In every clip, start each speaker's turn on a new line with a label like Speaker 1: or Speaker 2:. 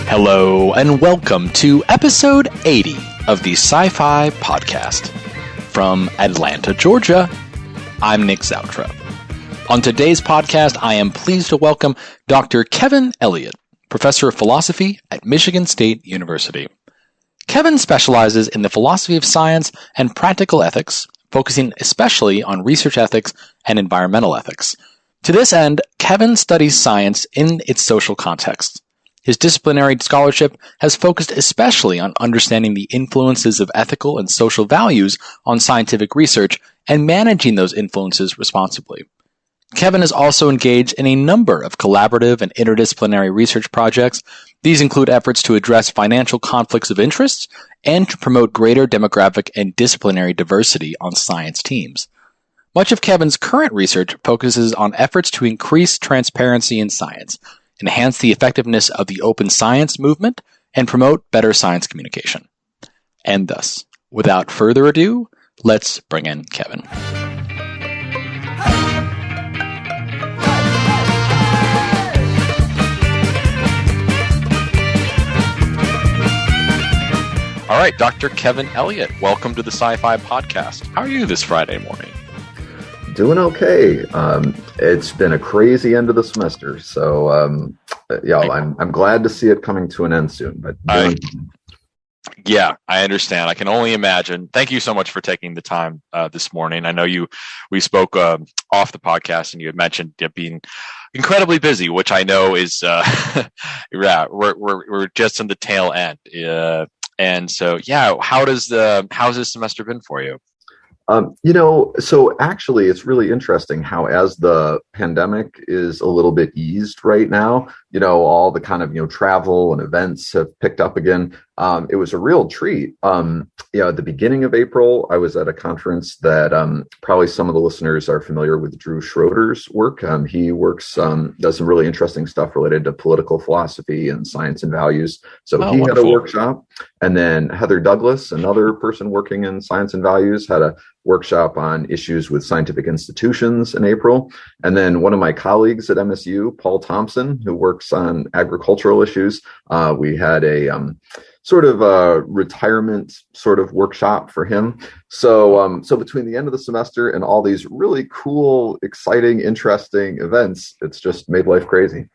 Speaker 1: Hello, and welcome to episode 80 of the Sci-Fi Podcast. From Atlanta, Georgia, I'm Nick Zautrop. On today's podcast, I am pleased to welcome Dr. Kevin Elliot, professor of philosophy at Michigan State University. Kevin specializes in the philosophy of science and practical ethics, focusing especially on research ethics and environmental ethics. To this end, Kevin studies science in its social context. His disciplinary scholarship has focused especially on understanding the influences of ethical and social values on scientific research and managing those influences responsibly. Kevin is also engaged in a number of collaborative and interdisciplinary research projects. These include efforts to address financial conflicts of interest and to promote greater demographic and disciplinary diversity on science teams. Much of Kevin's current research focuses on efforts to increase transparency in science, enhance the effectiveness of the open science movement, and promote better science communication. And thus, without further ado, let's bring in Kevin. All right, Dr. Kevin Elliot, welcome to the Sci-Fi Podcast. How are you this Friday morning?
Speaker 2: Doing okay. It's been a crazy end of the semester, so I'm glad to see it coming to an end soon. But
Speaker 1: I understand. I can only imagine. Thank you so much for taking the time this morning. I know we spoke off the podcast, and you had mentioned being incredibly busy, which I know is we're just in the tail end. And so how's this semester been for you?
Speaker 2: So actually it's really interesting how as the pandemic is a little bit eased right now, all the kind of, travel and events have picked up again. It was a real treat. At the beginning of April, I was at a conference that probably some of the listeners are familiar with Drew Schroeder's work. He does some really interesting stuff related to political philosophy and science and values. So he
Speaker 1: wonderful.
Speaker 2: had a workshop. And then Heather Douglas, another person working in science and values, had a workshop on issues with scientific institutions in April. And then one of my colleagues at MSU, Paul Thompson, who works on agricultural issues, we had a sort of a retirement sort of workshop for him. So between the end of the semester and all these really cool, exciting, interesting events, it's just made life crazy.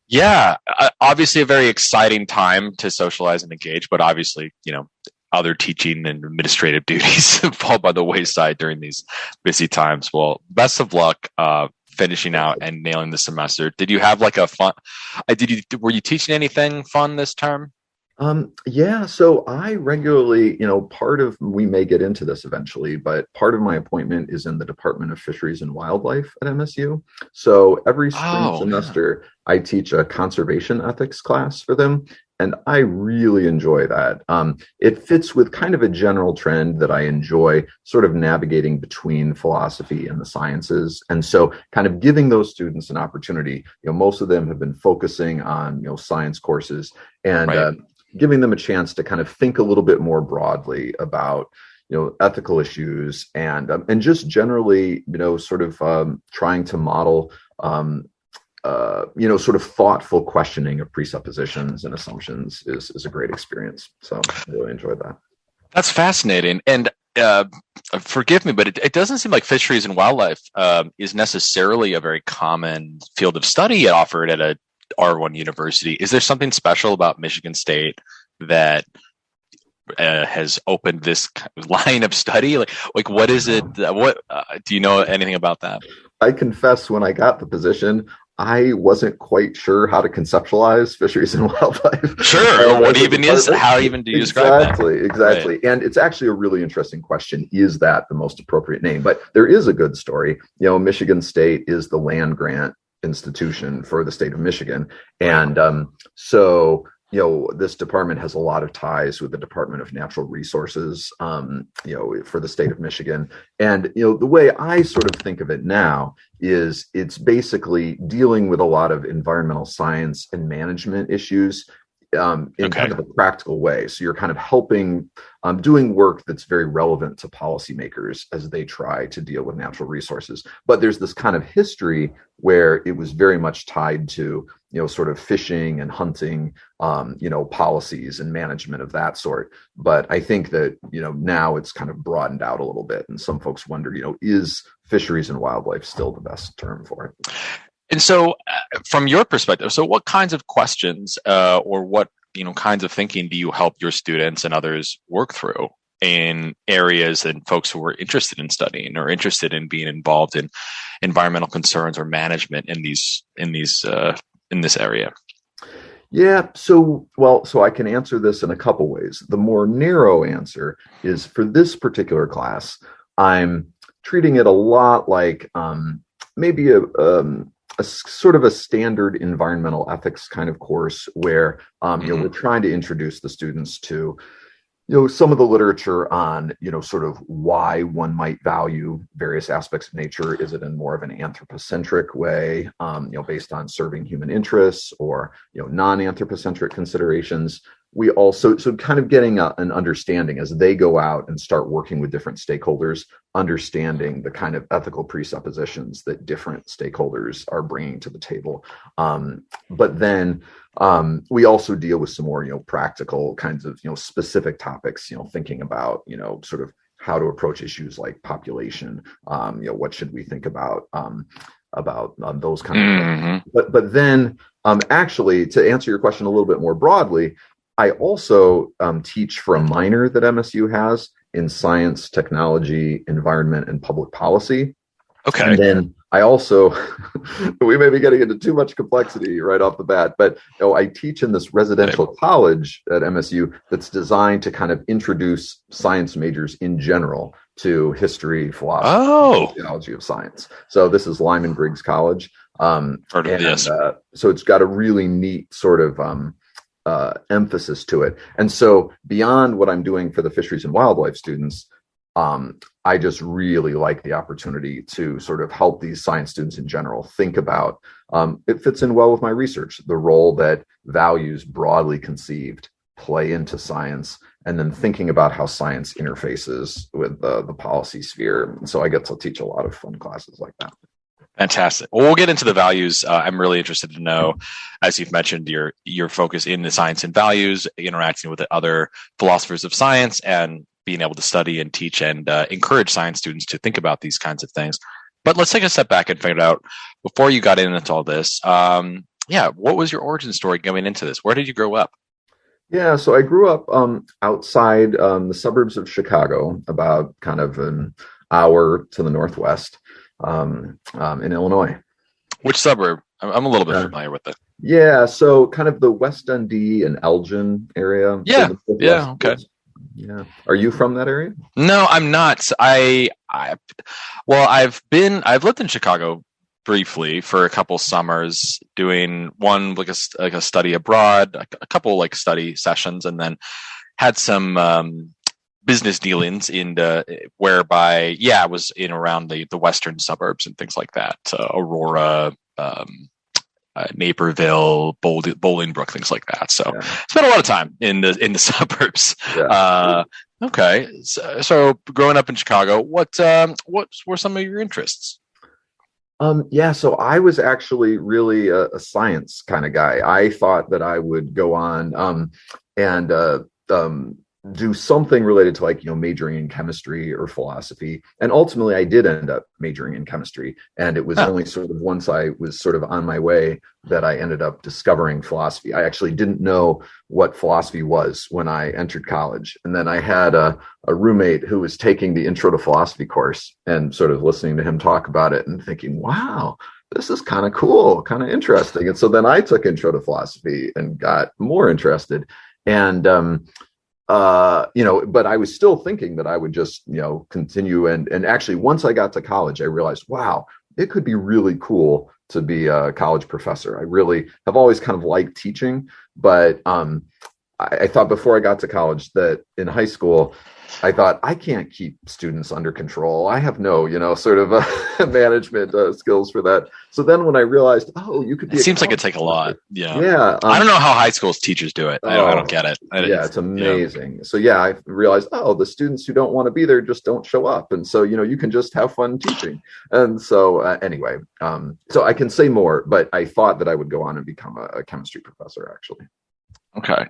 Speaker 1: Yeah, obviously a very exciting time to socialize and engage, but obviously, other teaching and administrative duties fall by the wayside during these busy times. Well, best of luck finishing out and nailing the semester. Did you have like a fun? Were you teaching anything fun this term?
Speaker 2: So I regularly, we may get into this eventually, but part of my appointment is in the Department of Fisheries and Wildlife at MSU. So every spring semester, I teach a conservation ethics class for them. And I really enjoy that. It fits with kind of a general trend that I enjoy sort of navigating between philosophy and the sciences. And so kind of giving those students an opportunity, most of them have been focusing on, science courses and giving them a chance to kind of think a little bit more broadly about, ethical issues and just generally, sort of trying to model sort of thoughtful questioning of presuppositions and assumptions is a great experience. So I really enjoyed that.
Speaker 1: That's fascinating. And forgive me, but it doesn't seem like fisheries and wildlife is necessarily a very common field of study offered at a R1 university. Is there something special about Michigan State that has opened this line of study? Like what is it? What do you know anything about that?
Speaker 2: I confess, when I got the position, I wasn't quite sure how to conceptualize fisheries and wildlife.
Speaker 1: Sure. What even is? How even do you describe that?
Speaker 2: Exactly. Right. And it's actually a really interesting question. Is that the most appropriate name? But there is a good story. Michigan State is the land grant institution for the state of Michigan. And this department has a lot of ties with the Department of Natural Resources, for the state of Michigan. And, the way I sort of think of it now is it's basically dealing with a lot of environmental science and management issues in kind of a practical way. So you're kind of helping, doing work that's very relevant to policymakers as they try to deal with natural resources. But there's this kind of history where it was very much tied to, sort of fishing and hunting, policies and management of that sort. But I think that, now it's kind of broadened out a little bit. And some folks wonder, is fisheries and wildlife still the best term for it?
Speaker 1: And so from your perspective, so what kinds of questions or what kinds of thinking do you help your students and others work through in areas and folks who are interested in studying or interested in being involved in environmental concerns or management in this area?
Speaker 2: Yeah, so I can answer this in a couple ways. The more narrow answer is, for this particular class, I'm treating it a lot like maybe a sort of a standard environmental ethics kind of course where we're trying to introduce the students to some of the literature on sort of why one might value various aspects of nature. Is it in more of an anthropocentric way, based on serving human interests, or non-anthropocentric considerations? We also, so kind of getting an understanding as they go out and start working with different stakeholders, understanding the kind of ethical presuppositions that different stakeholders are bringing to the table. But then we also deal with some more, practical kinds of, specific topics, thinking about, sort of how to approach issues like population, what should we think about those kind of things. But then actually, to answer your question a little bit more broadly, I also teach for a minor that MSU has in science, technology, environment, and public policy.
Speaker 1: Okay.
Speaker 2: And then I also, we may be getting into too much complexity right off the bat, but I teach in this residential college at MSU that's designed to kind of introduce science majors in general to history, philosophy, theology of science. So this is Lyman Briggs College. So it's got a really neat sort of emphasis to it. And so beyond what I'm doing for the fisheries and wildlife students, I just really like the opportunity to sort of help these science students in general think about, it fits in well with my research, the role that values broadly conceived play into science, and then thinking about how science interfaces with the policy sphere. So I get to teach a lot of fun classes like that.
Speaker 1: Fantastic. Well, we'll get into the values. I'm really interested to know, as you've mentioned, your focus in the science and values, interacting with the other philosophers of science, and being able to study and teach and encourage science students to think about these kinds of things. But let's take a step back and figure out, before you got into all this, what was your origin story going into this? Where did you grow up?
Speaker 2: Yeah, so I grew up outside the suburbs of Chicago, about kind of an hour to the northwest, in Illinois.
Speaker 1: Which suburb? I'm a little bit familiar with it.
Speaker 2: Yeah, so kind of the West Dundee and Elgin area.
Speaker 1: Yeah,
Speaker 2: so
Speaker 1: okay.
Speaker 2: Yeah. Are you from that area?
Speaker 1: No, I'm not. I've lived in Chicago briefly for a couple summers, doing one like a study abroad, a couple like study sessions, and then had some business dealings whereby I was in around the western suburbs and things like that, Aurora, Naperville, Bolingbrook, things like that. So spent a lot of time in the suburbs. Yeah. Okay, so growing up in Chicago, what were some of your interests?
Speaker 2: So I was actually really a science kind of guy. I thought that I would go on and do something related to majoring in chemistry or philosophy. And ultimately I did end up majoring in chemistry. And it was only sort of once I was sort of on my way that I ended up discovering philosophy. I actually didn't know what philosophy was when I entered college. And then I had a roommate who was taking the intro to philosophy course, and sort of listening to him talk about it and thinking, wow, this is kind of cool, kind of interesting. And so then I took intro to philosophy and got more interested. And, but I was still thinking that I would just, continue. And actually, once I got to college, I realized, wow, it could be really cool to be a college professor. I really have always kind of liked teaching, but I thought before I got to college that in high school, I thought I can't keep students under control. I have no, sort of management skills for that. So then when I realized, you could be.
Speaker 1: It seems like it takes a lot. Yeah.
Speaker 2: Yeah.
Speaker 1: I don't know how high school's teachers do it. I don't get it.
Speaker 2: It's amazing. So yeah, I realized, the students who don't want to be there just don't show up. And so, you can just have fun teaching. And so anyway, so I can say more, but I thought that I would go on and become a chemistry professor, actually.
Speaker 1: Okay.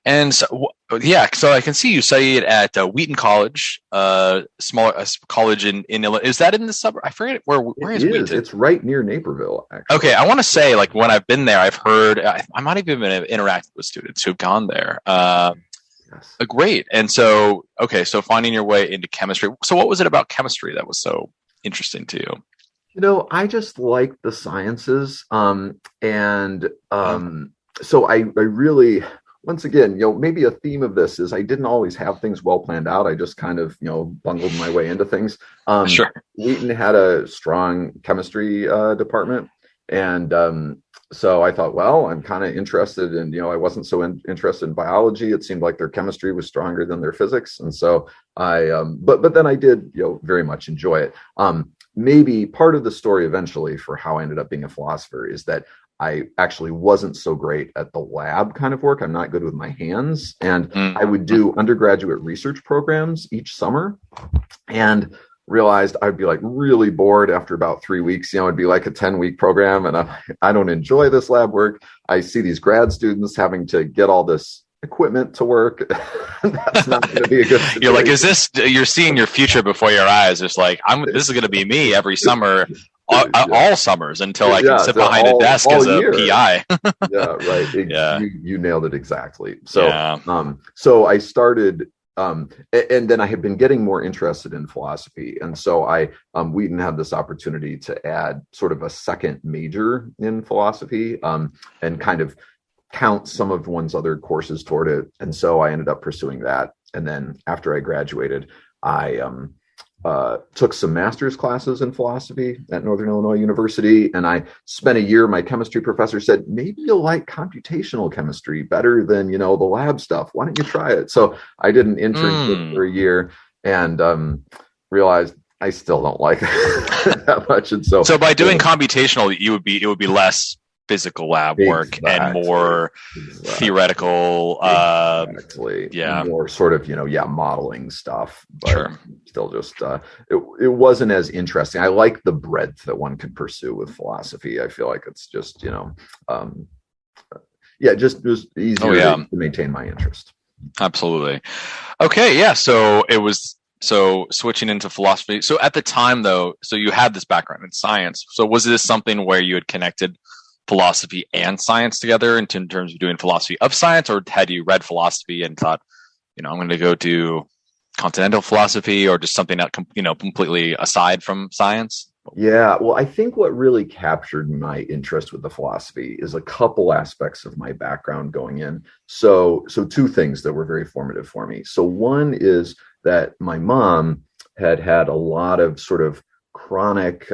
Speaker 1: And so I can see you studied at Wheaton College, smaller college in Illinois. Is that in the suburb? I forget where is Wheaton?
Speaker 2: It's right near Naperville, actually.
Speaker 1: Okay. I want to say, like, when I've been there, I've heard, I might have even interacted with students who've gone there. Yes. Great. And so, so finding your way into chemistry. So what was it about chemistry that was so interesting to you?
Speaker 2: I just liked the sciences. So I really, once again, maybe a theme of this is I didn't always have things well planned out. I just kind of, bungled my way into things.
Speaker 1: Sure.
Speaker 2: Wheaton had a strong chemistry department. And so I thought, well, I'm kind of interested in, I wasn't so interested in biology. It seemed like their chemistry was stronger than their physics. And so but then I did, very much enjoy it. Maybe part of the story eventually for how I ended up being a philosopher is that I actually wasn't so great at the lab kind of work. I'm not good with my hands. And I would do undergraduate research programs each summer and realized I'd be like really bored after about 3 weeks. It'd be like a 10-week program. And I don't enjoy this lab work. I see these grad students having to get all this equipment to work. That's not going to be a good situation.
Speaker 1: You're like, you're seeing your future before your eyes. It's like, this is going to be me every summer. All summers until I can sit behind a desk as a PI.
Speaker 2: Yeah, right. You nailed it exactly. So, so I started, and then I had been getting more interested in philosophy, and so Wheaton had this opportunity to add sort of a second major in philosophy, and kind of count some of one's other courses toward it. And so I ended up pursuing that. And then after I graduated, I took some master's classes in philosophy at Northern Illinois University. And I spent a year, my chemistry professor said, maybe you'll like computational chemistry better than, the lab stuff. Why don't you try it? So I did an internship for a year and realized I still don't like it that much. And so
Speaker 1: by doing computational, it would be less physical lab work and more theoretical,
Speaker 2: more sort of, modeling stuff, but
Speaker 1: sure.
Speaker 2: Still just, it wasn't as interesting. I like the breadth that one can pursue with philosophy. I feel like it's just, just easier to maintain my interest.
Speaker 1: Absolutely. Okay. Yeah. So it was, switching into philosophy. So at the time though, so you had this background in science. So was this something where you had connected philosophy and science together in terms of doing philosophy of science, or had you read philosophy and thought, I'm going to go do continental philosophy, or just something that, completely aside from science?
Speaker 2: Yeah, well, I think what really captured my interest with the philosophy is a couple aspects of my background going in. So two things that were very formative for me. So one is that my mom had a lot of sort of chronic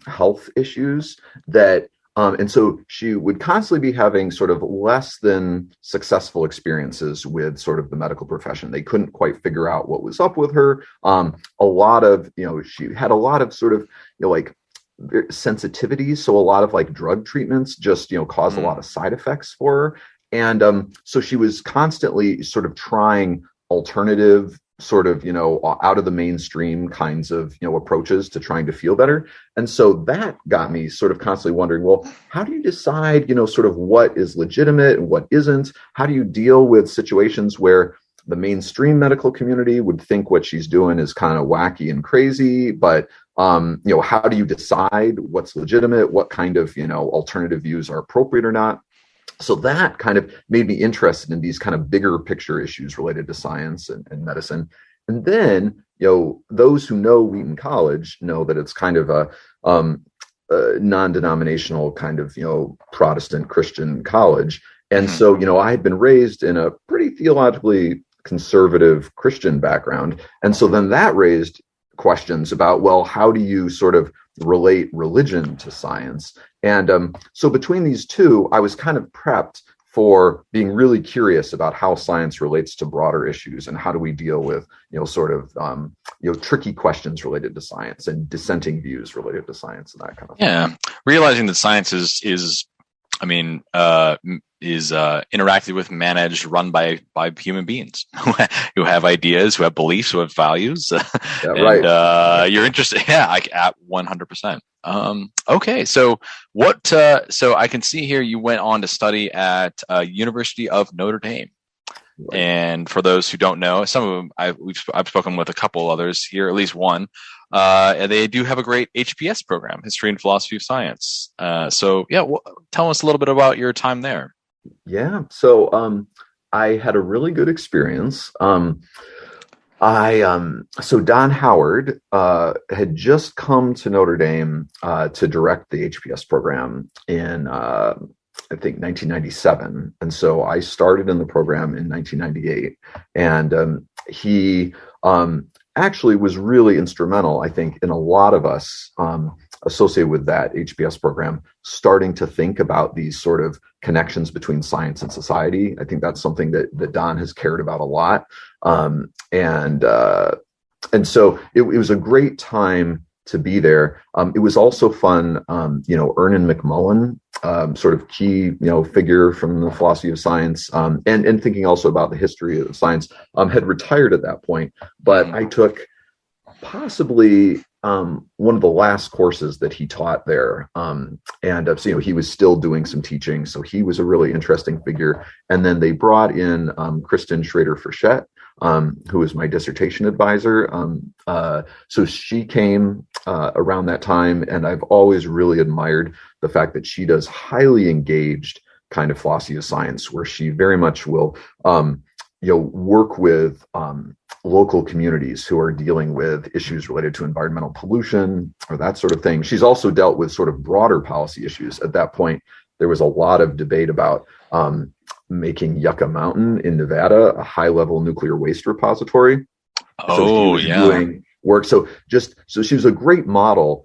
Speaker 2: health issues that and so she would constantly be having sort of less than successful experiences with sort of the medical profession. They couldn't quite figure out what was up with her. A lot of, she had a lot of sort of, like sensitivities. So a lot of like drug treatments just, caused a lot of side effects for her. And so she was constantly sort of trying alternative sort of, out of the mainstream kinds of, approaches to trying to feel better. And so that got me sort of constantly wondering, well, how do you decide, sort of what is legitimate and what isn't? How do you deal with situations where the mainstream medical community would think what she's doing is kind of wacky and crazy, but, how do you decide what's legitimate? What kind of, alternative views are appropriate or not? So that kind of made me interested in these kind of bigger picture issues related to science and medicine. And then, those who know Wheaton College know that it's kind of a non-denominational kind of, Protestant Christian college. And so, I had been raised in a pretty theologically conservative Christian background. And so then that raised questions about, well, how do you sort of relate religion to science? And so between these two, I was kind of prepped for being really curious about how science relates to broader issues and how do we deal with, sort of, tricky questions related to science and dissenting views related to science and that kind of thing.
Speaker 1: Yeah. Realizing that science is interacted with, managed, run by human beings who have ideas, who have beliefs, who have values.
Speaker 2: Right.
Speaker 1: You're interested. Yeah, at 100%. Okay. So so I can see here you went on to study at University of Notre Dame. Right. And for those who don't know, some of them I've spoken with a couple others here, at least one. And they do have a great HPS program, History and Philosophy of Science. Tell us a little bit about your time there.
Speaker 2: Yeah. So I had a really good experience. So Don Howard had just come to Notre Dame to direct the HPS program in I think 1997, and so I started in the program in 1998, and he actually was really instrumental, I think, in a lot of us associated with that HBS program starting to think about these sort of connections between science and society. I think that's something that Don has cared about a lot. And so it was a great time to be there. It was also fun, Ernan McMullen, sort of key, figure from the philosophy of science, and thinking also about the history of science, had retired at that point. But I took possibly one of the last courses that he taught there. So he was still doing some teaching. So he was a really interesting figure. And then they brought in Kristen Schrader-Frechette, who was my dissertation advisor. So she came around that time, and I've always really admired the fact that she does highly engaged kind of philosophy of science, where she very much will work with local communities who are dealing with issues related to environmental pollution or that sort of thing. She's also dealt with sort of broader policy issues. At that point, there was a lot of debate about making Yucca Mountain in Nevada a high-level nuclear waste repository. Doing work. So she was a great model.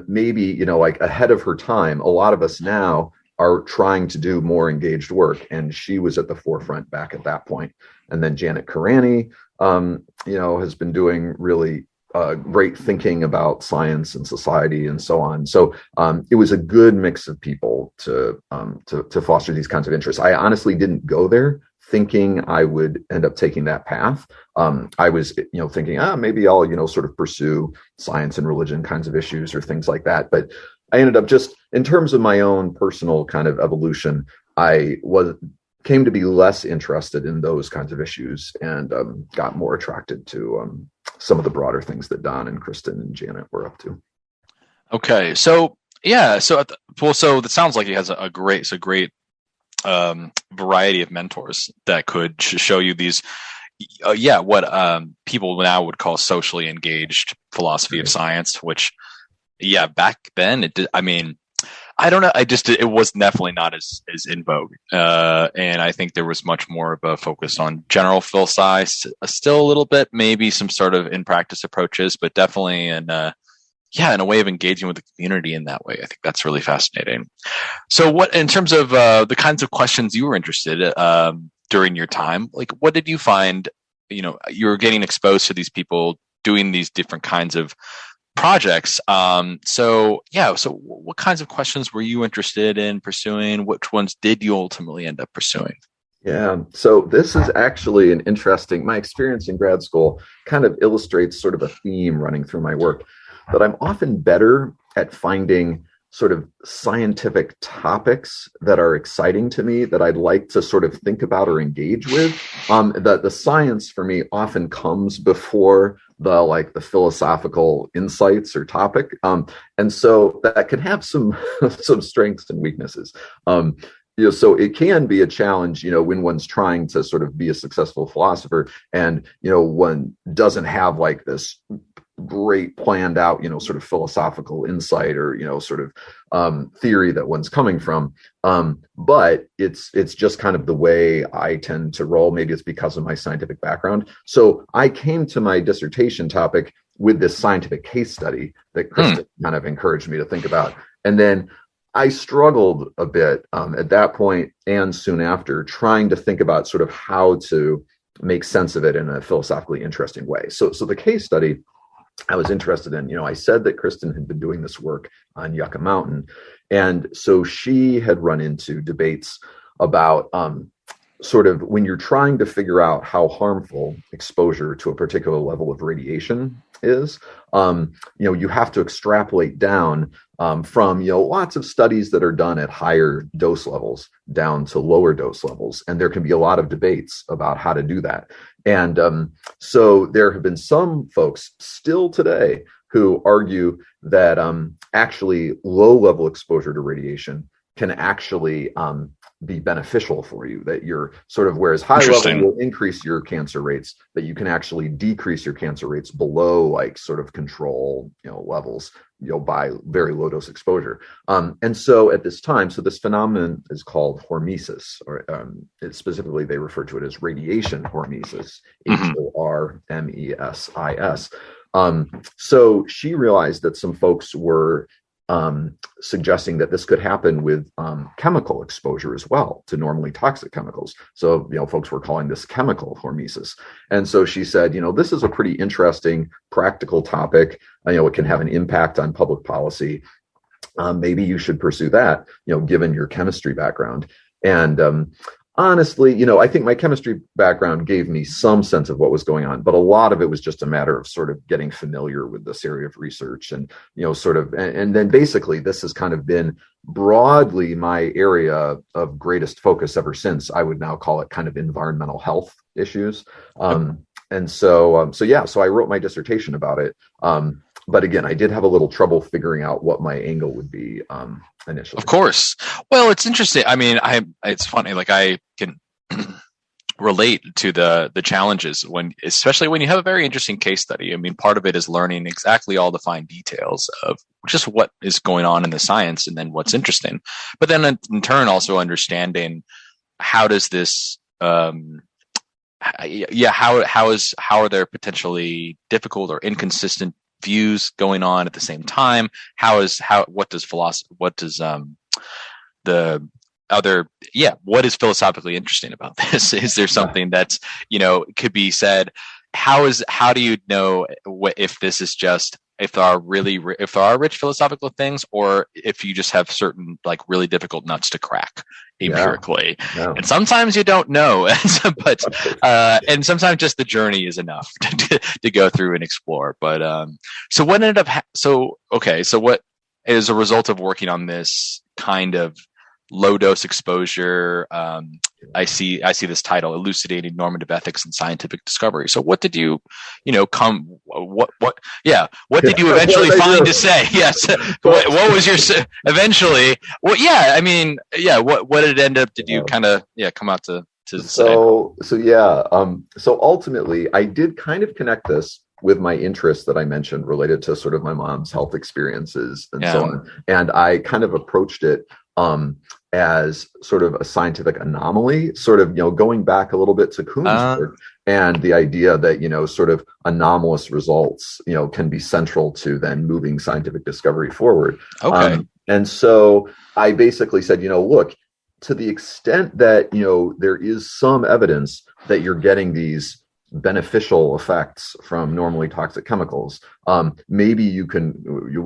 Speaker 2: Maybe like ahead of her time. A lot of us now are trying to do more engaged work, and she was at the forefront back at that point. And then Janet Karani, has been doing really great thinking about science and society and so on. So it was a good mix of people to foster these kinds of interests. I honestly didn't go there thinking I would end up taking that path. I was, thinking, maybe I'll, sort of pursue science and religion kinds of issues or things like that. But I ended up just, in terms of my own personal kind of evolution, came to be less interested in those kinds of issues and got more attracted to some of the broader things that Don and Kristen and Janet were up to.
Speaker 1: Okay, so that sounds like he has a great variety of mentors that could show you these, what people now would call socially engaged philosophy of science, which, back then it did. I mean, I don't know. It was definitely not as in vogue. And I think there was much more of a focus on general phil sci, still a little bit, maybe some sort of in practice approaches, but definitely in a way of engaging with the community in that way. I think that's really fascinating. So what, in terms of the kinds of questions you were interested in during your time, like what did you find, you were getting exposed to these people doing these different kinds of projects. So what kinds of questions were you interested in pursuing? Which ones did you ultimately end up pursuing?
Speaker 2: Yeah. So this is actually my experience in grad school kind of illustrates sort of a theme running through my work, that I'm often better at finding sort of scientific topics that are exciting to me, that I'd like to sort of think about or engage with. The science for me often comes before the philosophical insights or topic. And so that can have some strengths and weaknesses. So it can be a challenge, when one's trying to sort of be a successful philosopher and, one doesn't have like this great planned out, sort of philosophical insight or, sort of theory that one's coming from. But it's just kind of the way I tend to roll. Maybe it's because of my scientific background. So I came to my dissertation topic with this scientific case study that Kristen kind of encouraged me to think about. And then I struggled a bit at that point and soon after, trying to think about sort of how to make sense of it in a philosophically interesting way. So the case study I was interested in, I said that Kristen had been doing this work on Yucca Mountain. And so she had run into debates about sort of when you're trying to figure out how harmful exposure to a particular level of radiation is, you have to extrapolate down from, lots of studies that are done at higher dose levels down to lower dose levels. And there can be a lot of debates about how to do that. And so there have been some folks still today who argue that actually low level exposure to radiation can actually be beneficial for you, that you're sort of, whereas high level will increase your cancer rates, that you can actually decrease your cancer rates below like sort of control, levels, by very low dose exposure. And so at this time, so this phenomenon is called hormesis, or specifically they refer to it as radiation hormesis, HORMESIS. So she realized that some folks were suggesting that this could happen with chemical exposure as well to normally toxic chemicals. So, folks were calling this chemical hormesis. And so she said, this is a pretty interesting practical topic. It can have an impact on public policy. Maybe you should pursue that, given your chemistry background. And honestly, I think my chemistry background gave me some sense of what was going on, but a lot of it was just a matter of sort of getting familiar with this area of research and, and then basically this has kind of been broadly my area of greatest focus ever since. I would now call it kind of environmental health issues. And so I wrote my dissertation about it. But again, I did have a little trouble figuring out what my angle would be initially.
Speaker 1: Of course. Well, it's interesting. I mean, it's funny. Like I can relate to the challenges especially when you have a very interesting case study. I mean, part of it is learning exactly all the fine details of just what is going on in the science and then what's interesting. But then in turn, also understanding how does this, how are there potentially difficult or inconsistent views going on at the same time? What is what is philosophically interesting about this? Is there something that's, could be said? How do you know if this is just, if there are rich philosophical things, or if you just have certain like really difficult nuts to crack empirically? Yeah. And sometimes you don't know, but and sometimes just the journey is enough to go through and explore. But so what ended up? So what is a result of working on this kind of low dose exposure? I see this title, Elucidating Normative Ethics and Scientific Discovery. So what did you, what did you eventually find to say? Yes. What was your, eventually, what did it end up, did you kind of, come out to say?
Speaker 2: So ultimately I did kind of connect this with my interests that I mentioned related to sort of my mom's health experiences and so on. And I kind of approached it as sort of a scientific anomaly, sort of, going back a little bit to Kuhn's work and the idea that, sort of anomalous results, can be central to then moving scientific discovery forward. Okay. And so I basically said, look, to the extent that, there is some evidence that you're getting these beneficial effects from normally toxic chemicals, maybe we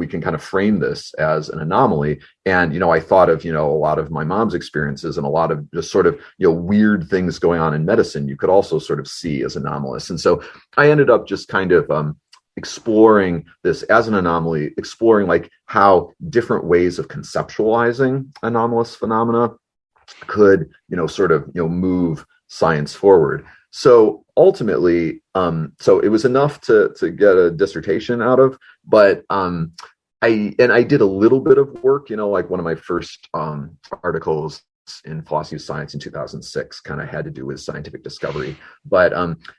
Speaker 2: can kind of frame this as an anomaly. And I thought of a lot of my mom's experiences and a lot of just sort of weird things going on in medicine you could also sort of see as anomalous. And so I ended up just kind of exploring this as an anomaly, exploring like how different ways of conceptualizing anomalous phenomena could sort of move science forward. So ultimately, so it was enough to get a dissertation out of, but I did a little bit of work, like one of my first articles in Philosophy of Science in 2006 kind of had to do with scientific discovery, but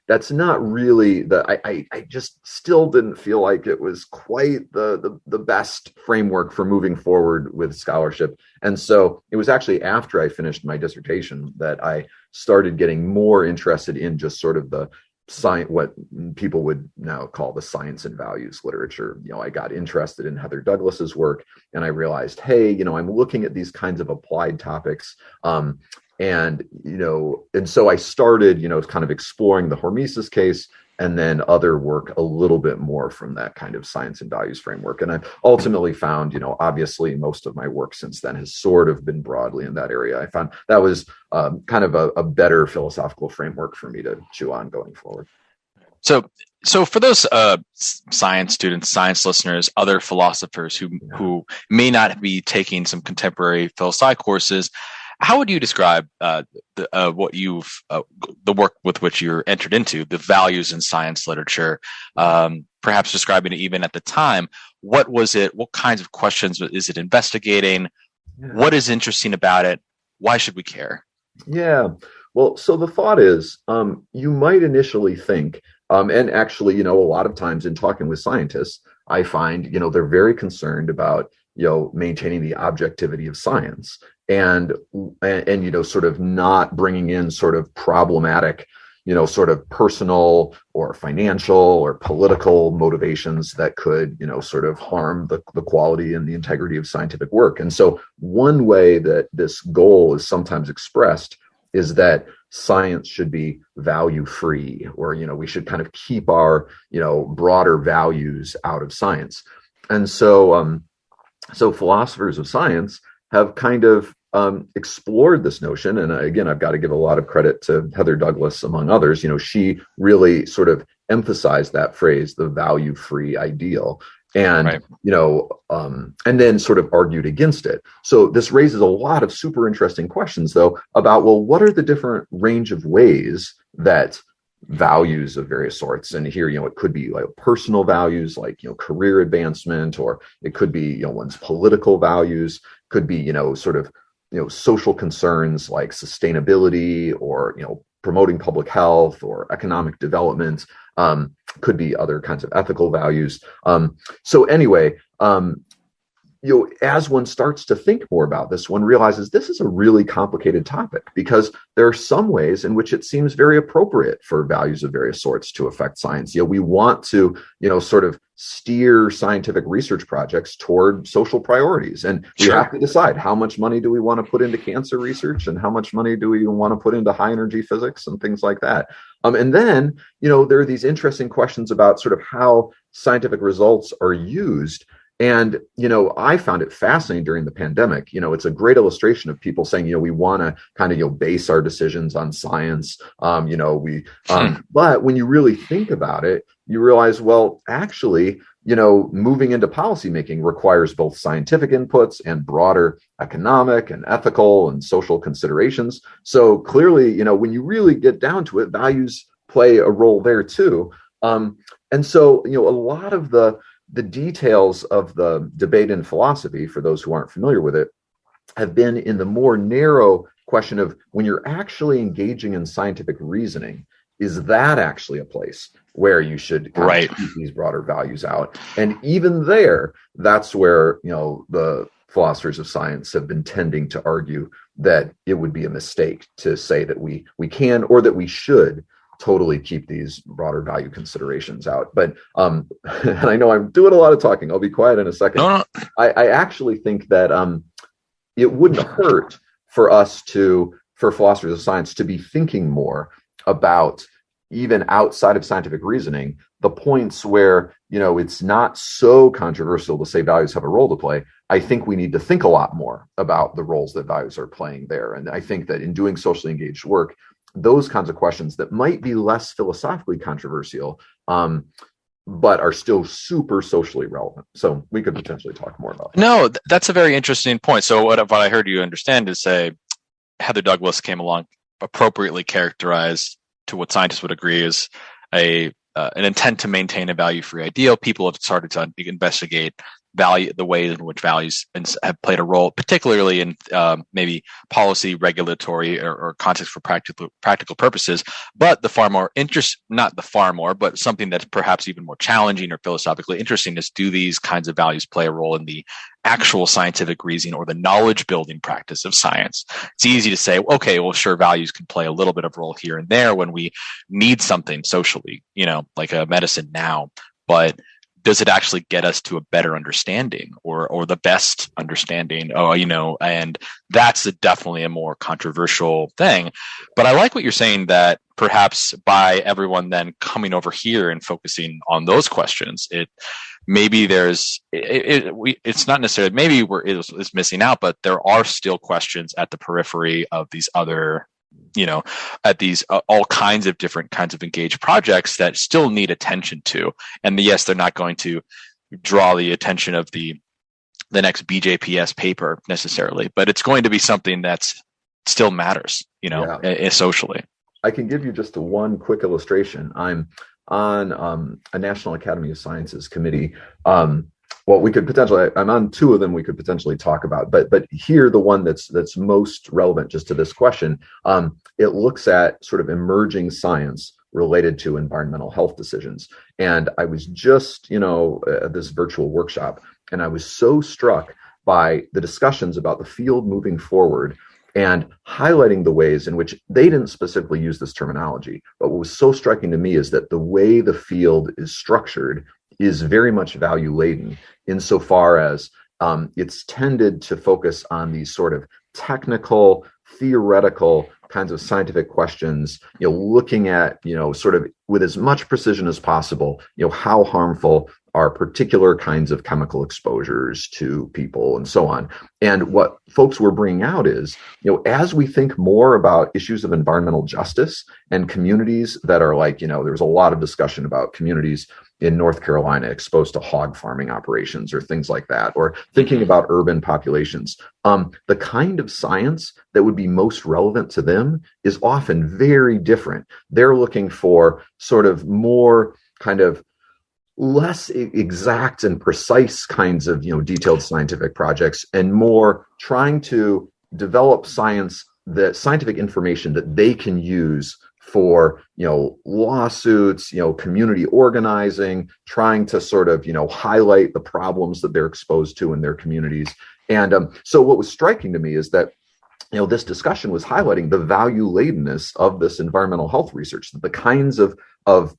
Speaker 2: that's not really I just still didn't feel like it was quite the best framework for moving forward with scholarship. And so it was actually after I finished my dissertation that I started getting more interested in just sort of the what people would now call the science and values literature. I got interested in Heather Douglas's work, and I realized, hey, I'm looking at these kinds of applied topics. And so I started, kind of exploring the hormesis case, and then other work a little bit more from that kind of science and values framework. And I've ultimately found, obviously most of my work since then has sort of been broadly in that area. I found that was kind of a better philosophical framework for me to chew on going forward.
Speaker 1: So for those science students, science listeners, other philosophers who may not be taking some contemporary philosophy courses, how would you describe what the work with which you're entered into, the values in science literature? Perhaps describing it even at the time. What was it? What kinds of questions is it investigating? Yeah. What is interesting about it? Why should we care?
Speaker 2: Yeah. Well, so the thought is, you might initially think, and actually, a lot of times in talking with scientists, I find, they're very concerned about, maintaining the objectivity of science and sort of not bringing in sort of problematic, sort of personal or financial or political motivations that could, sort of harm the quality and the integrity of scientific work. And so one way that this goal is sometimes expressed is that science should be value free, or, we should kind of keep our, broader values out of science. And so, so philosophers of science have kind of explored this notion. And again, I've got to give a lot of credit to Heather Douglas, among others. She really sort of emphasized that phrase, the value-free ideal. And, right. And then sort of argued against it. So this raises a lot of super interesting questions, though, about, well, what are the different range of ways that values of various sorts, and here, it could be like personal values, like, career advancement, or it could be, one's political values, could be, sort of, social concerns like sustainability, or, promoting public health or economic development, could be other kinds of ethical values. So anyway, as one starts to think more about this, one realizes this is a really complicated topic, because there are some ways in which it seems very appropriate for values of various sorts to affect science. We want to, sort of steer scientific research projects toward social priorities. And we have to decide, how much money do we want to put into cancer research, and how much money do we want to put into high energy physics and things like that. And then, there are these interesting questions about sort of how scientific results are used. And, I found it fascinating during the pandemic. It's a great illustration of people saying, we want to kind of, base our decisions on science. But when you really think about it, you realize, well, actually, moving into policymaking requires both scientific inputs and broader economic and ethical and social considerations. So clearly, when you really get down to it, values play a role there too. And so, a lot of the details of the debate in philosophy, for those who aren't familiar with it, have been in the more narrow question of, when you're actually engaging in scientific reasoning, is that actually a place where you should kind of keep these broader values out? And even there, that's where, the philosophers of science have been tending to argue that it would be a mistake to say that we can, or that we should totally keep these broader value considerations out. But and I know I'm doing a lot of talking, I'll be quiet in a second. No. I actually think that it wouldn't hurt for philosophers of science to be thinking more about, even outside of scientific reasoning, the points where, it's not so controversial to say values have a role to play. I think we need to think a lot more about the roles that values are playing there. And I think that in doing socially engaged work, those kinds of questions that might be less philosophically controversial, but are still super socially relevant. So we could potentially talk more about that.
Speaker 1: No, that's a very interesting point. So what I heard you understand is, say, Heather Douglas came along, appropriately characterized to what scientists would agree is an intent to maintain a value-free ideal. People have started to investigate the ways in which values have played a role, particularly in maybe policy, regulatory, or context for practical purposes. But but something that's perhaps even more challenging or philosophically interesting is, do these kinds of values play a role in the actual scientific reasoning or the knowledge building practice of science? It's easy to say, okay, well, sure, values can play a little bit of role here and there when we need something socially, like a medicine now, but does it actually get us to a better understanding or the best understanding? And that's definitely a more controversial thing. But I like what you're saying, that perhaps by everyone then coming over here and focusing on those questions, it's not necessarily maybe it's missing out, but there are still questions at the periphery of these other, at these all kinds of different kinds of engaged projects that still need attention to. And yes, they're not going to draw the attention of the next BJPS paper necessarily, but it's going to be something that still matters, socially. I
Speaker 2: can give you just one quick illustration. I'm on a National Academy of Sciences committee. I'm on two of them we could potentially talk about, but here, the one that's most relevant just to this question, it looks at sort of emerging science related to environmental health decisions. And I was just, at this virtual workshop, and I was so struck by the discussions about the field moving forward and highlighting the ways in which they didn't specifically use this terminology. But what was so striking to me is that the way the field is structured is very much value laden, insofar as it's tended to focus on these sort of technical, theoretical kinds of scientific questions, looking at, sort of with as much precision as possible, how harmful are particular kinds of chemical exposures to people and so on. And what folks were bringing out is, as we think more about issues of environmental justice and communities that are like, there's a lot of discussion about communities in North Carolina exposed to hog farming operations or things like that, or thinking about urban populations. The kind of science that would be most relevant to them is often very different. They're looking for sort of more kind of less exact and precise kinds of, detailed scientific projects, and more trying to develop scientific information that they can use for, lawsuits, community organizing, trying to sort of, highlight the problems that they're exposed to in their communities. And so what was striking to me is that, this discussion was highlighting the value ladenness of this environmental health research, the kinds of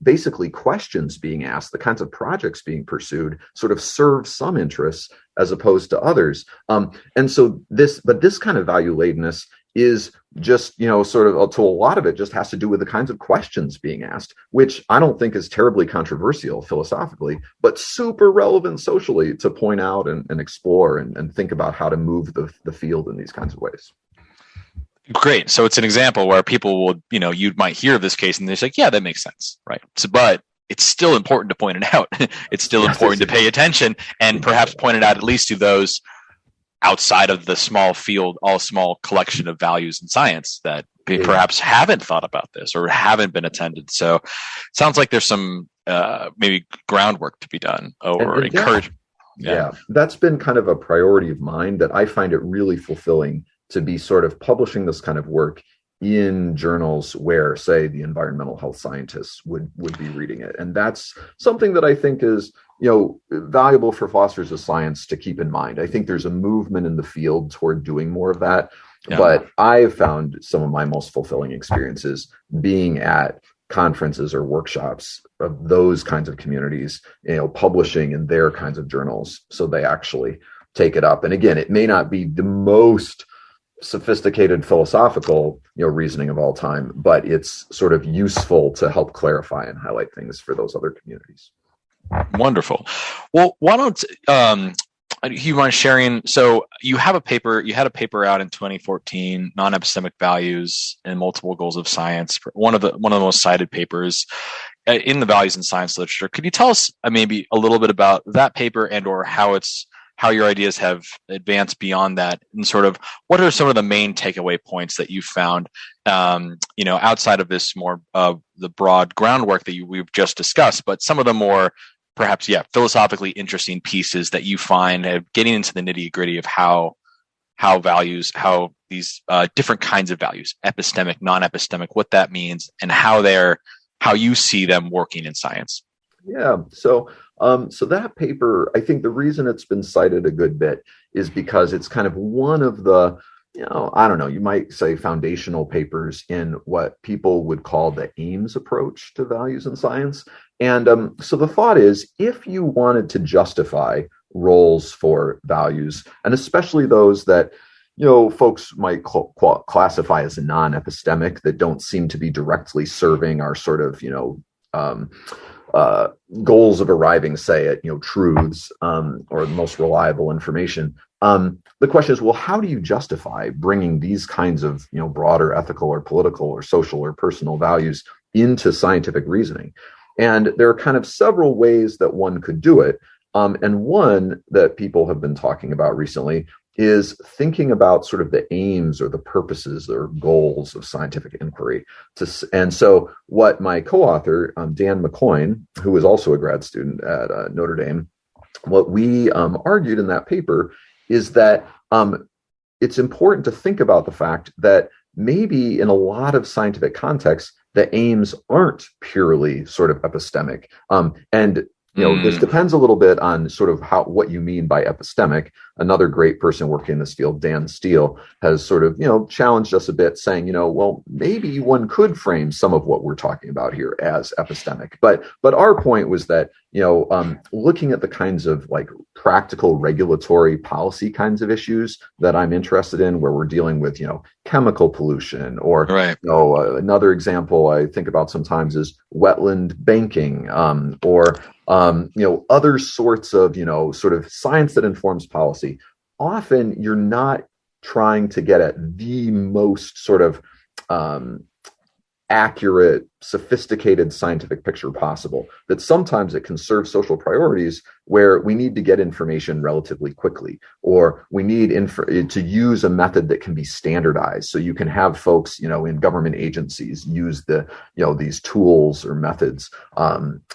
Speaker 2: basically questions being asked, the kinds of projects being pursued sort of serve some interests as opposed to others. And so this kind of value ladenness is just, sort of, to a lot of it just has to do with the kinds of questions being asked, which I don't think is terribly controversial philosophically, but super relevant socially to point out and explore and think about how to move the field in these kinds of ways.
Speaker 1: Great. So it's an example where people will, you might hear of this case and they're like, yeah, that makes sense. Right. So, but it's still important to point it out. It's still important to pay attention and perhaps point it out at least to those outside of the small collection of values in science that perhaps haven't thought about this or haven't been attended. So it sounds like there's some maybe groundwork to be done or encourage.
Speaker 2: Yeah, that's been kind of a priority of mine, that I find it really fulfilling to be sort of publishing this kind of work in journals where, say, the environmental health scientists would be reading it. And that's something that I think is, valuable for philosophers of science to keep in mind. I think there's a movement in the field toward doing more of that. Yeah. But I've found some of my most fulfilling experiences being at conferences or workshops of those kinds of communities, publishing in their kinds of journals, so they actually take it up. And again, it may not be the most sophisticated philosophical, reasoning of all time, but it's sort of useful to help clarify and highlight things for those other communities.
Speaker 1: Wonderful. Well, why don't you mind sharing? So you had a paper out in 2014, non-epistemic values and multiple goals of science, one of the most cited papers in the values and science literature. Could you tell us maybe a little bit about that paper and or how your ideas have advanced beyond that, and sort of what are some of the main takeaway points that you found, outside of this more of the broad groundwork that we've just discussed, but some of the more perhaps, philosophically interesting pieces that you find getting into the nitty gritty of how these different kinds of values, epistemic, non-epistemic, what that means, and how you see them working in science.
Speaker 2: Yeah. So that paper, I think the reason it's been cited a good bit is because it's kind of one of the, I don't know, you might say foundational papers in what people would call the Ames approach to values in science. And so the thought is, if you wanted to justify roles for values, and especially those that, folks might classify as non-epistemic, that don't seem to be directly serving our sort of, goals of arriving, say, at truths or the most reliable information. The question is, well, how do you justify bringing these kinds of broader ethical or political or social or personal values into scientific reasoning? And there are kind of several ways that one could do it. And one that people have been talking about recently is thinking about sort of the aims or the purposes or goals of scientific inquiry. And so what my co-author, Dan McCoyne, who is also a grad student at Notre Dame, what we argued in that paper is that it's important to think about the fact that maybe in a lot of scientific contexts, the aims aren't purely sort of epistemic. This depends a little bit on sort of what you mean by epistemic. Another great person working in this field, Dan Steele, has sort of, challenged us a bit, saying, well, maybe one could frame some of what we're talking about here as epistemic. But our point was that, looking at the kinds of like practical regulatory policy kinds of issues that I'm interested in, where we're dealing with, chemical pollution, or another example I think about sometimes is wetland banking, or other sorts of, sort of science that informs policy. Often you're not trying to get at the most sort of accurate, sophisticated scientific picture possible. That sometimes it can serve social priorities where we need to get information relatively quickly, or we need to use a method that can be standardized. So you can have folks, in government agencies use these tools or methods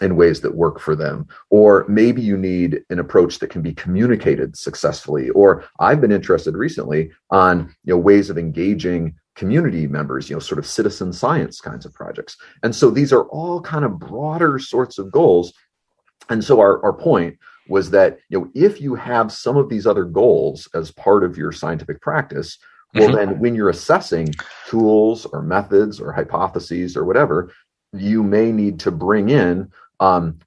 Speaker 2: in ways that work for them. Or maybe you need an approach that can be communicated successfully. Or I've been interested recently on, ways of engaging community members, sort of citizen science kinds of projects. And so these are all kind of broader sorts of goals. And so our point was that, if you have some of these other goals as part of your scientific practice, well, then when you're assessing tools or methods or hypotheses or whatever, you may need to bring in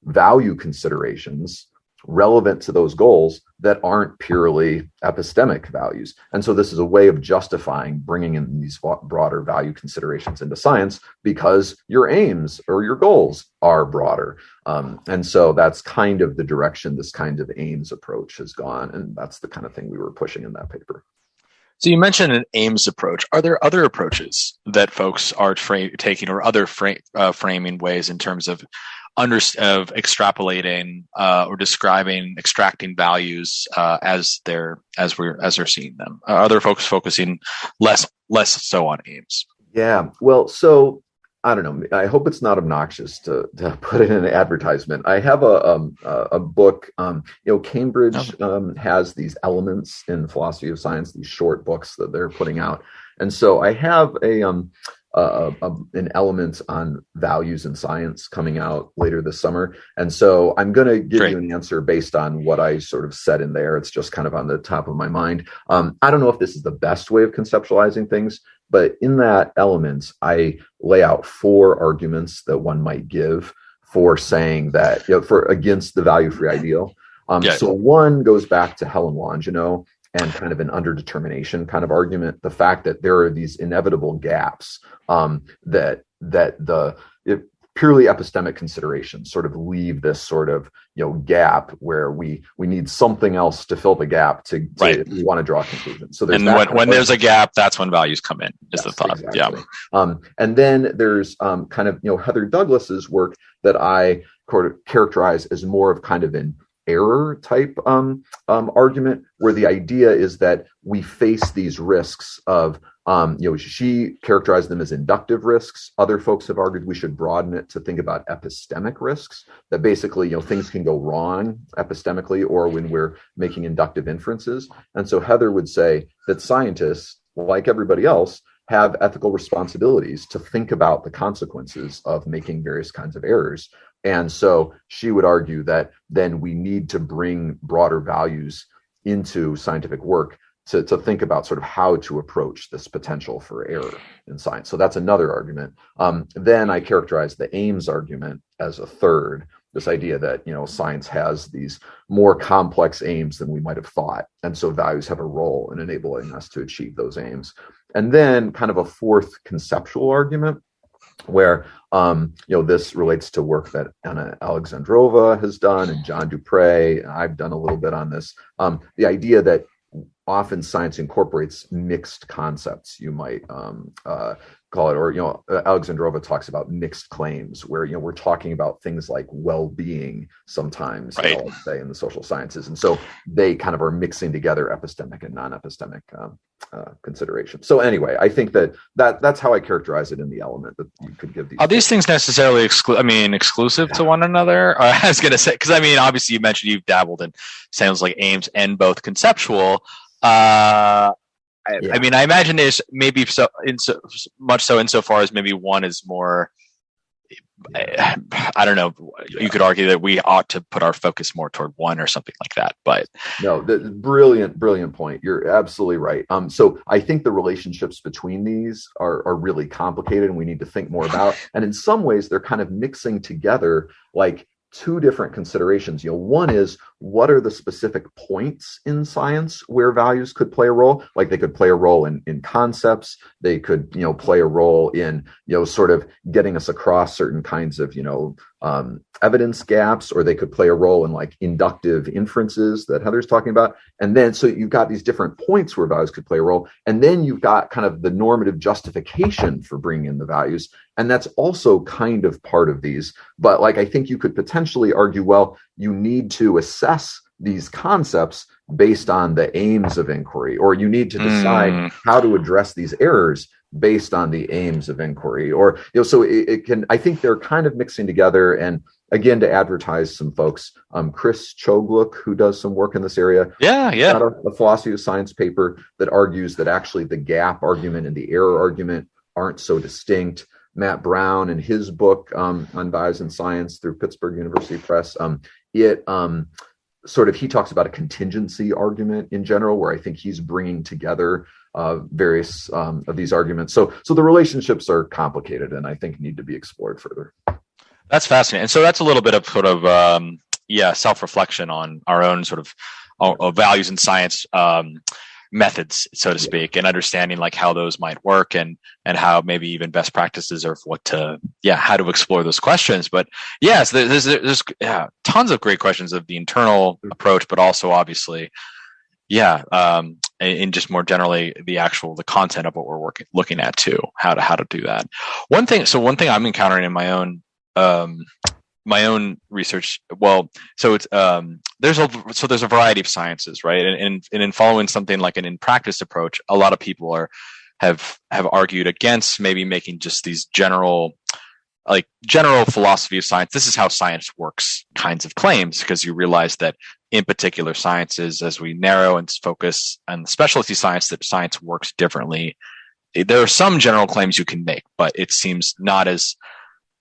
Speaker 2: value considerations relevant to those goals that aren't purely epistemic values. And so this is a way of justifying bringing in these broader value considerations into science, because your aims or your goals are broader. And so that's kind of the direction this kind of aims approach has gone. And that's the kind of thing we were pushing in that paper.
Speaker 1: So you mentioned an aims approach. Are there other approaches that folks are taking, or other framing ways in terms of extrapolating or extracting values as they're seeing them? Are other folks focusing less so on aims?
Speaker 2: Yeah. Well, so I don't know. I hope it's not obnoxious to put in an advertisement. I have a book. Cambridge has these elements in philosophy of science, these short books that they're putting out, and so I have an element on values in science coming out later this summer. And so I'm going to give you an answer based on what I sort of said in there. It's just kind of on the top of my mind. I don't know if this is the best way of conceptualizing things, but in that element, I lay out 4 arguments that one might give for saying that, for against the value-free ideal. So one goes back to Helen Longino and kind of an underdetermination kind of argument, the fact that there are these inevitable gaps that the purely epistemic considerations sort of leave this sort of gap where we need something else to fill the gap to we want to draw a conclusion. So there's
Speaker 1: when there's a gap, that's when values come in. Is the thought?
Speaker 2: Exactly. And then there's kind of Heather Douglas's work that I characterize as more of kind of an error type argument, where the idea is that we face these risks of She characterized them as inductive risks. Other folks have argued we should broaden it to think about epistemic risks, that basically, things can go wrong epistemically or when we're making inductive inferences. And so Heather would say that scientists, like everybody else, have ethical responsibilities to think about the consequences of making various kinds of errors. And so she would argue that then we need to bring broader values into scientific work to think about sort of how to approach this potential for error in science. So that's another argument. Then I characterize the aims argument as a third, this idea that, science has these more complex aims than we might have thought. And so values have a role in enabling us to achieve those aims. And then kind of a fourth conceptual argument where, this relates to work that Anna Alexandrova has done and John Dupre. I've done a little bit on this. The idea that often science incorporates mixed concepts, you might call it, or Alexandrova talks about mixed claims, where we're talking about things like well-being sometimes,
Speaker 1: right,
Speaker 2: let's say in the social sciences, and so they kind of are mixing together epistemic and non-epistemic considerations. So anyway, I think that's how I characterize it in the element that you could give these.
Speaker 1: Are these things necessarily exclusive to one another? I was going to say, because obviously you mentioned you've dabbled in sounds like aims and both conceptual. I imagine there's maybe much so insofar as maybe one is more. I don't know. You could argue that we ought to put our focus more toward one or something like that. But
Speaker 2: no, brilliant point. You're absolutely right. So I think the relationships between these are really complicated, and we need to think more about. And in some ways, they're kind of mixing together like two different considerations. One is, what are the specific points in science where values could play a role? Like they could play a role in concepts. They could, play a role in, sort of getting us across certain kinds of, evidence gaps, or they could play a role in like inductive inferences that Heather's talking about. And then, so you've got these different points where values could play a role. And then you've got kind of the normative justification for bringing in the values. And that's also kind of part of these. But like, I think you could potentially argue, well, you need to assess these concepts based on the aims of inquiry, or you need to decide how to address these errors based on the aims of inquiry, or, so it can, I think they're kind of mixing together. And again, to advertise some folks, Chris Chogluk, who does some work in this area.
Speaker 1: Yeah.
Speaker 2: A philosophy of science paper that argues that actually the gap argument and the error argument aren't so distinct. Matt Brown, in his book on values in science through Pittsburgh University Press, he talks about a contingency argument in general, where I think he's bringing together various of these arguments. So the relationships are complicated, and I think need to be explored further.
Speaker 1: That's fascinating. And so that's a little bit of sort of self-reflection on our own sort of values in science methods, so to speak, and understanding like how those might work and how maybe even best practices or how to explore those questions. But yes, there's tons of great questions of the internal approach, but also obviously, in just more generally the content of what we're looking at too, how to do that. One thing I'm encountering in my own research. Well, so it's there's a variety of sciences, right? And in following something like an in practice approach, a lot of people have argued against maybe making just these general philosophy of science. This is how science works kinds of claims, because you realize that in particular sciences, as we narrow and focus on the specialty science, that science works differently. There are some general claims you can make, but it seems not as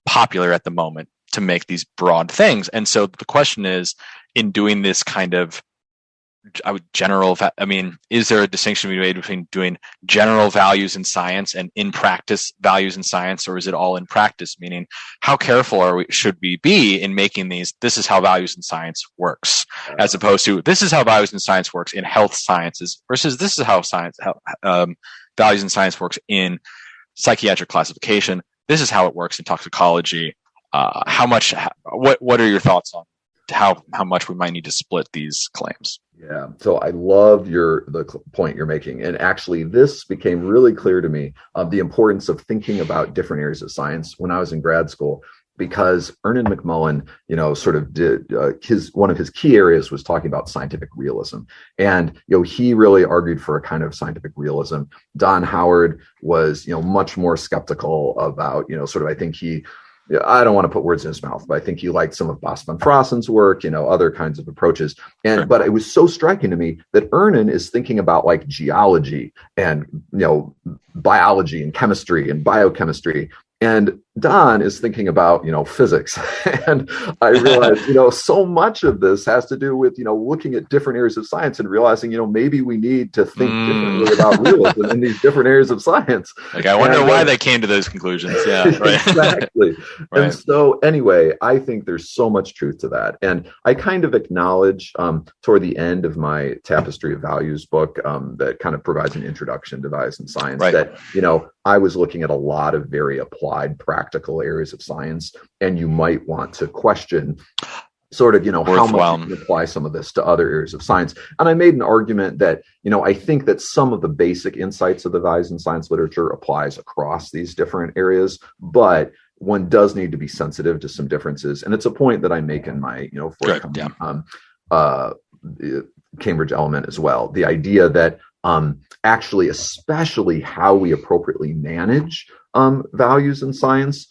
Speaker 1: popular at the moment to make these broad things. And so the question is, in doing this kind of is there a distinction to be made between doing general values in science and in practice values in science, or is it all in practice? Meaning, how careful should we be in making these? This is how values in science works, as opposed to this is how values in science works in health sciences, versus this is how values in science works in psychiatric classification. This is how it works in toxicology. What are your thoughts on how much we might need to split these claims?
Speaker 2: Yeah, so I love the point you're making, and actually this became really clear to me of the importance of thinking about different areas of science when I was in grad school. because Ernan McMullen, sort of did one of his key areas was talking about scientific realism, and he really argued for a kind of scientific realism. Don Howard was much more skeptical about sort of, I think I don't want to put words in his mouth, but I think he liked some of Bas van Frassen's work, other kinds of approaches. But it was so striking to me that Ernan is thinking about like geology and, biology and chemistry and biochemistry. And Don is thinking about, physics. And I realized, so much of this has to do with, looking at different areas of science and realizing, maybe we need to think differently about realism in these different areas of science.
Speaker 1: Like, I wonder why they came to those conclusions. Yeah, right.
Speaker 2: Exactly. Right. And so anyway, I think there's so much truth to that. And I kind of acknowledge toward the end of my Tapestry of Values book that kind of provides an introduction to values in science that, I was looking at a lot of very applied practical areas of science, and you might want to question sort of, how much you can apply some of this to other areas of science. And I made an argument that, I think that some of the basic insights of the values in science literature applies across these different areas, but one does need to be sensitive to some differences. And it's a point that I make in my, forthcoming Cambridge element as well. The idea that actually, especially how we appropriately manage values in science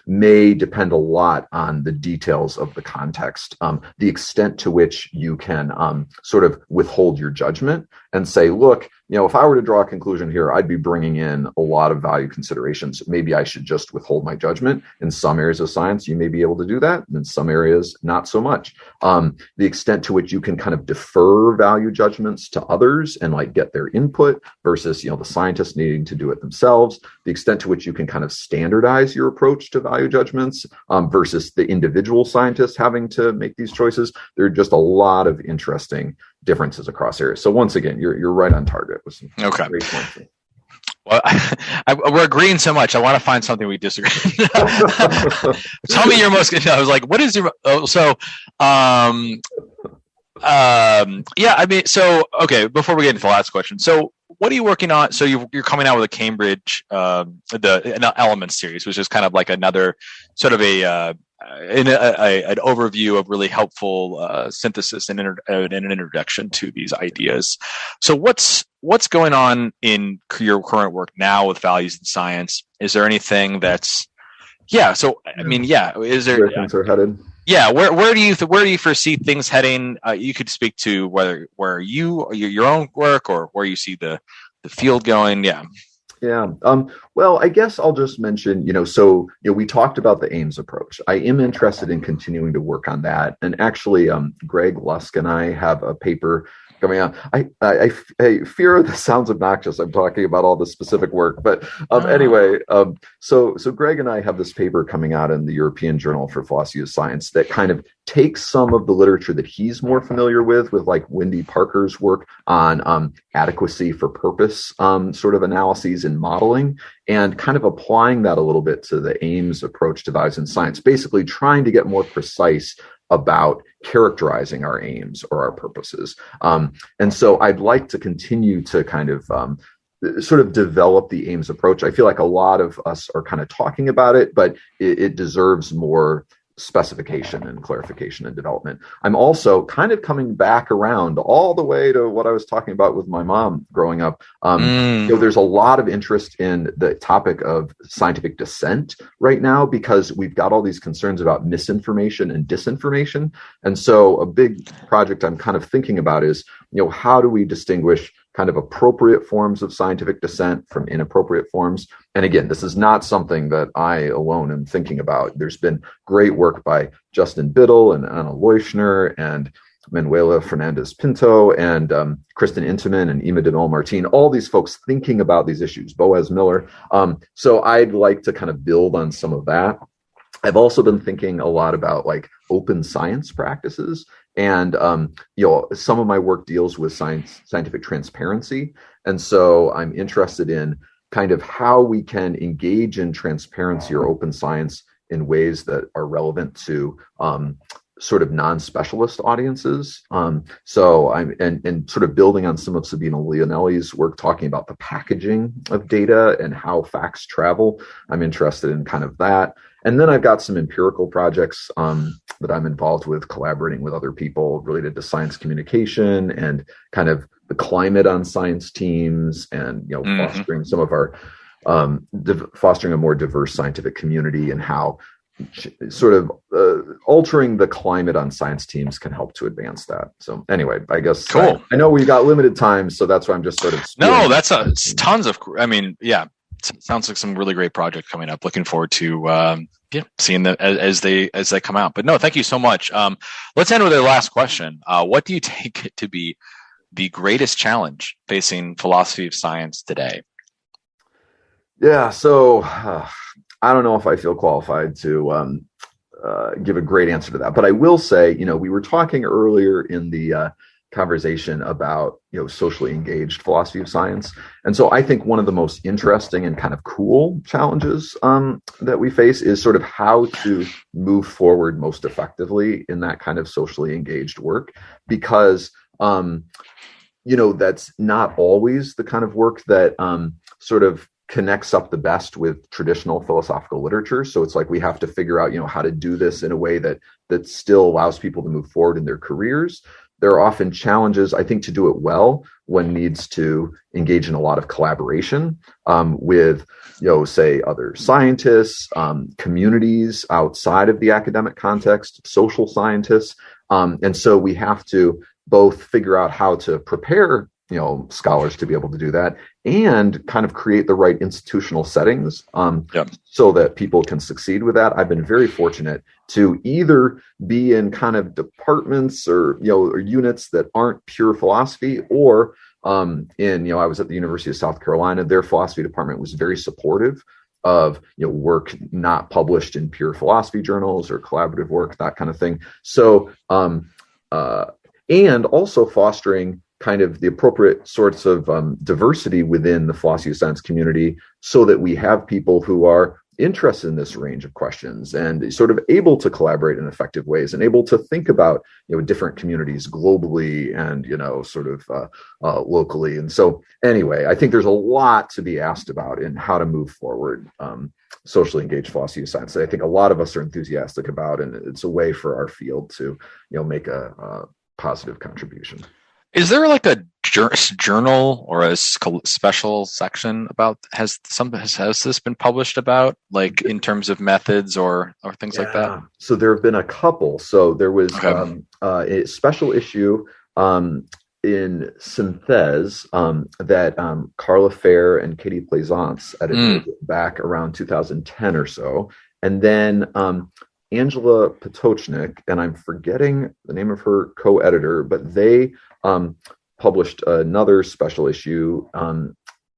Speaker 2: may depend a lot on the details of the context, the extent to which you can sort of withhold your judgment and say, look, if I were to draw a conclusion here, I'd be bringing in a lot of value considerations. Maybe I should just withhold my judgment. In some areas of science, you may be able to do that. And in some areas, not so much. The extent to which you can kind of defer value judgments to others and like get their input versus, the scientists needing to do it themselves. The extent to which you can kind of standardize your approach to value judgments versus the individual scientists having to make these choices. There are just a lot of interesting differences across areas. So once again, you're right on target with some great points.
Speaker 1: Well, we're agreeing so much. I want to find something we disagree. Tell me your most. I was like, what is your? Okay. Before we get into the last question, so what are you working on? So you're coming out with a Cambridge, an Elements series, which is kind of like another sort of an overview of really helpful synthesis and an introduction to these ideas. So what's going on in your current work now with values in science? Is there anything that's is there?
Speaker 2: Where things are headed?
Speaker 1: Yeah, where do you foresee things heading? You could speak to where your own work or where you see the field going. Yeah.
Speaker 2: Yeah. Well, I guess I'll just mention, we talked about the Ames approach. I am interested in continuing to work on that. And actually, Greg Lusk and I have a paper coming out. I fear this sounds obnoxious. I'm talking about all the specific work, but anyway, so Greg and I have this paper coming out in the European Journal for Philosophy of Science that kind of takes some of the literature that he's more familiar with like Wendy Parker's work on adequacy for purpose sort of analyses and modeling, and kind of applying that a little bit to the Ames approach to values in science, basically trying to get more precise about characterizing our aims or our purposes. And so I'd like to continue to kind of sort of develop the Ames approach. I feel like a lot of us are kind of talking about it, but it deserves more specification and clarification and development. I'm also kind of coming back around all the way to what I was talking about with my mom growing up. There's a lot of interest in the topic of scientific dissent right now because we've got all these concerns about misinformation and disinformation. And so a big project I'm kind of thinking about is, how do we distinguish kind of appropriate forms of scientific dissent from inappropriate forms? And again, this is not something that I alone am thinking about. There's been great work by Justin Biddle and Anna Leuschner and Manuela Fernandez Pinto and Kristen Intamin and Ima Demel Martin, all these folks thinking about these issues, Boaz Miller. So I'd like to kind of build on some of that. I've also been thinking a lot about like open science practices. And, some of my work deals with scientific transparency. And so I'm interested in kind of how we can engage in transparency or open science in ways that are relevant to sort of non-specialist audiences. So I'm and sort of building on some of Sabina Leonelli's work, talking about the packaging of data and how facts travel. I'm interested in kind of that. And then I've got some empirical projects that I'm involved with, collaborating with other people related to science communication and kind of the climate on science teams, and fostering some of our fostering a more diverse scientific community, and how sort of altering the climate on science teams can help to advance that. So anyway, I guess
Speaker 1: cool.
Speaker 2: I know we got limited time, so that's why I'm just sort of
Speaker 1: tons of. I mean, yeah, sounds like some really great project coming up. Looking forward to seeing them as they come out. But no, thank you so much. Let's end with the last question. What do you take to be the greatest challenge facing philosophy of science today?
Speaker 2: Yeah, so I don't know if I feel qualified to give a great answer to that, but I will say, we were talking earlier in the conversation about socially engaged philosophy of science, and so I think one of the most interesting and kind of cool challenges that we face is sort of how to move forward most effectively in that kind of socially engaged work, because that's not always the kind of work that sort of connects up the best with traditional philosophical literature. So it's like we have to figure out, how to do this in a way that still allows people to move forward in their careers. There are often challenges, I think, to do it well. One needs to engage in a lot of collaboration with, say, other scientists, communities outside of the academic context, social scientists. And so we have to both figure out how to prepare scholars to be able to do that, and kind of create the right institutional settings so that people can succeed with that. I've been very fortunate to either be in kind of departments or units that aren't pure philosophy, or I was at the University of South Carolina. Their philosophy department was very supportive of work not published in pure philosophy journals or collaborative work, that kind of thing. So and also fostering kind of the appropriate sorts of diversity within the philosophy of science community, so that we have people who are interested in this range of questions and sort of able to collaborate in effective ways, and able to think about different communities globally and sort of locally. And so anyway, I think there's a lot to be asked about in how to move forward socially engaged philosophy of science that I think a lot of us are enthusiastic about, and it's a way for our field to make a positive contribution.
Speaker 1: Is there like a journal or a special section about has this been published about, like in terms of methods or things like that?
Speaker 2: So there have been a couple. So there was a special issue in Synthèse that Carla Fair and Katie Plaisance edited back around 2010 or so, and then Angela Potocznik, and I'm forgetting the name of her co-editor, but they published another special issue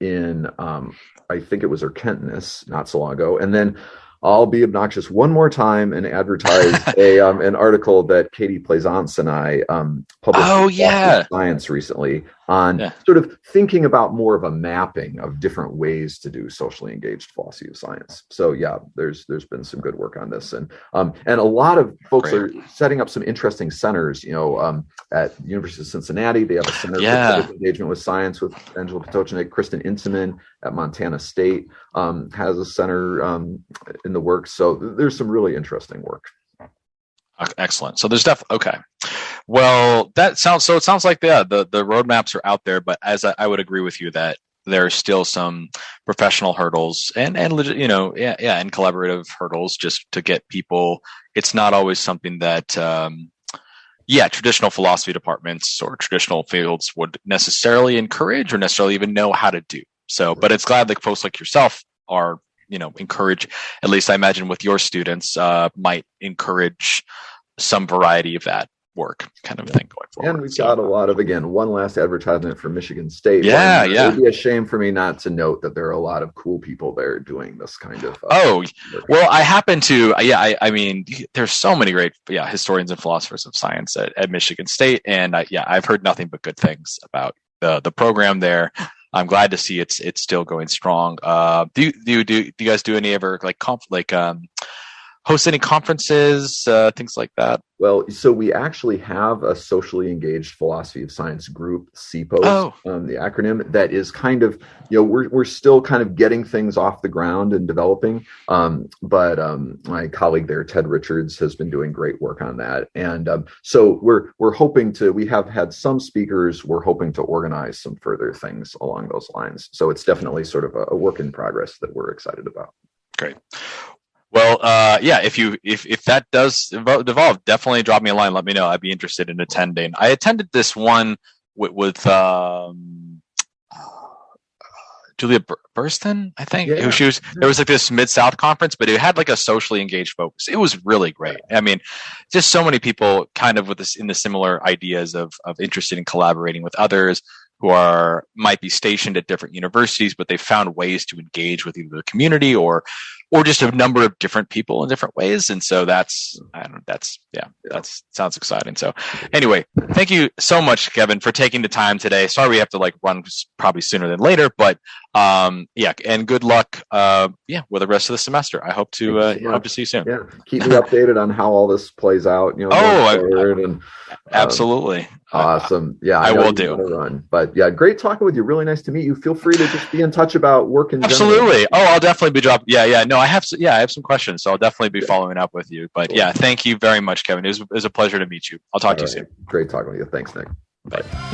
Speaker 2: in, I think it was Erkenntnis not so long ago. And then I'll be obnoxious one more time and advertise an article that Katie Plaisance and I published in Science recently on sort of thinking about more of a mapping of different ways to do socially engaged philosophy of science. So yeah, there's been some good work on this, and a lot of folks are setting up some interesting centers. At the University of Cincinnati, they have a center for public engagement with science with Angela Potocznik. Kristen Intamin at Montana State has a center in the works. So there's some really interesting work.
Speaker 1: Excellent. So there's definitely okay. Well, it sounds like the roadmaps are out there, but as I would agree with you that there are still some professional hurdles and collaborative hurdles just to get people. It's not always something that traditional philosophy departments or traditional fields would necessarily encourage or necessarily even know how to do. So, but it's glad that folks like yourself are encourage, at least I imagine with your students, might encourage some variety of that work kind of thing going forward.
Speaker 2: And we've got a lot of, again, one last advertisement for Michigan State.
Speaker 1: Yeah.
Speaker 2: It would be a shame for me not to note that there are a lot of cool people there doing this kind of
Speaker 1: well, I happen to, I mean, there's so many great historians and philosophers of science at Michigan State, and I've heard nothing but good things about the program there. I'm glad to see it's still going strong. Do you guys do any ever host any conferences, things like that?
Speaker 2: Well, so we actually have a socially engaged philosophy of science group, CPOS, the acronym, that is kind of, we're still kind of getting things off the ground and developing. But my colleague there, Ted Richards, has been doing great work on that. And so we're hoping we have had some speakers. We're hoping to organize some further things along those lines. So it's definitely sort of a work in progress that we're excited about.
Speaker 1: Great. Well, if that does evolve, definitely drop me a line. Let me know. I'd be interested in attending. I attended this one with Julia Burston, I think.
Speaker 2: Yeah.
Speaker 1: There was like this Mid-South conference, but it had like a socially engaged focus. It was really great. I mean, just so many people kind of in the similar ideas of interested in collaborating with others who might be stationed at different universities, but they found ways to engage with either the community or just a number of different people in different ways. And so that sounds exciting. So anyway, thank you so much, Kevin, for taking the time today. Sorry we have to run probably sooner than later, but and good luck with the rest of the semester. I hope to see you soon.
Speaker 2: Yeah, keep me updated on how all this plays out.
Speaker 1: Absolutely.
Speaker 2: Awesome. Yeah,
Speaker 1: I will do.
Speaker 2: Run. But yeah, great talking with you. Really nice to meet you. Feel free to just be in touch about work in
Speaker 1: Absolutely. General. I'll definitely be dropping. Yeah. No, I have some questions, so I'll definitely be following up with you. But thank you very much, Kevin. It was a pleasure to meet you. I'll talk to you soon.
Speaker 2: Great talking with you. Thanks, Nick.
Speaker 1: Bye.